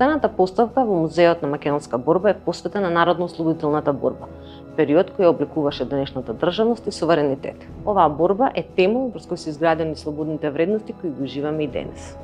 Постојаната поставка во Музеот на македонска борба е посветена на народно-ослободителната борба, период кој обликуваше денешната државност и суверенитет. Оваа борба е темел врз кој се изградени слободните вредности кои ги уживаме и денес.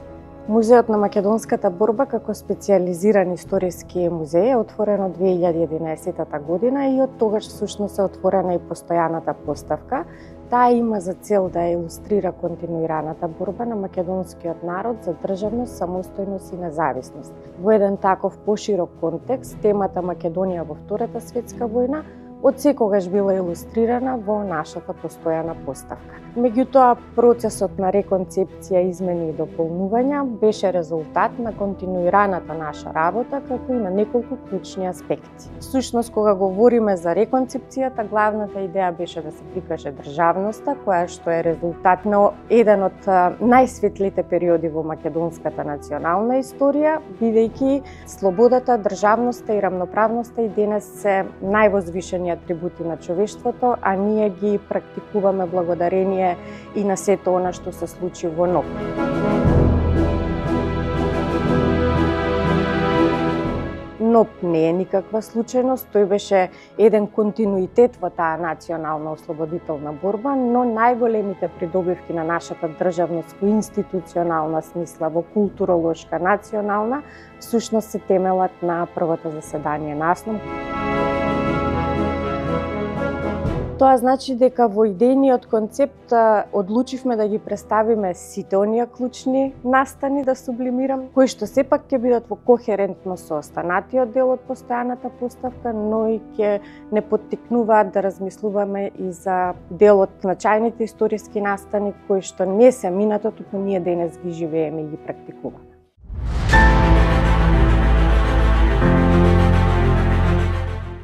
Музеот на македонската борба како специјализиран историски музеј е отворен од 2011 година и од тогаш всушност е отворена и постојаната поставка. Таа има за цел да илустрира континуираната борба на македонскиот народ за државност, самостојност и независност. Во еден таков поширок контекст, темата Македонија во Втората светска војна од секогаш била илустрирана во нашата постојана поставка. Меѓутоа, процесот на реконцепција, измени и дополнувања беше резултат на континуираната наша работа, како и на неколку клучни аспекти. Всушност, кога говориме за реконцепцијата, главната идеја беше да се прикаже државноста, која што е резултат на еден од најсветлите периоди во македонската национална историја, бидејќи слободата, државноста и рамноправноста и денес се највозвишени атрибути на човештвото, а ние ги практикуваме благодарение и на сето она што се случи во НОБ. НОБ не е никаква случајност, тој беше еден континуитет во таа национална ослободителна борба, но најголемите придобивки на нашата државност во институционална смисла, во културолошка, национална, всушност се темелат на првото заседание на АСНОМ. Тоа значи дека во идејниот концепт одлучивме да ги представиме сите оние клучни настани, да сублимирам, кои што сепак ќе бидат во кохерентност со останатиот дел од постојаната поставка, но и ќе не поттикнуваат да размислуваме и за дел од значајните историски настани кои што не се минато, туку ние денес ги живееме и ги практикуваме.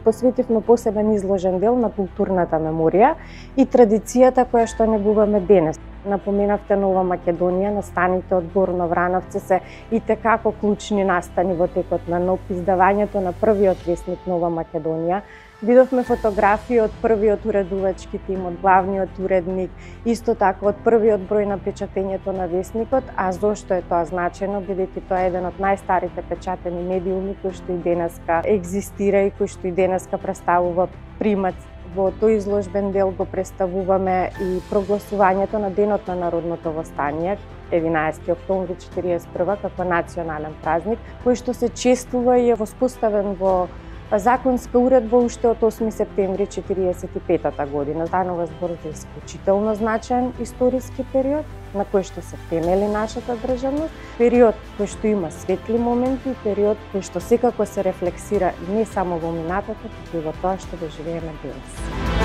Посветивме посебен изложен дел на културната меморија и традицијата која што негуваме денес. Напоменавте Нова Македонија, настаните од Горно Врановци се и текако клучни настани во текот на НОБ. Издавањето на првиот весник Нова Македонија, видовме фотографии од првиот уредувачки тим, од главниот уредник, исто така од првиот број на печатењето на весникот. А зошто е тоа значајно? Бидејќи тоа е еден од најстарите печатени медиуми кој што и денеска екзистира и кој што и денеска представува примат. Во тој изложбен дел го представуваме и прогласувањето на Денот на народното востание, 11 октомври 1941 како национален празник, кој што се чествува и е воспоставен во законска уредба уште од 8 септември 1945 година. Станува збор за исклучително значаен историски период на кој што се темели нашата државност, период кој што има светли моменти, период кој што секако се рефлексира не само во минатото, туку и во тоа што го живееме денес.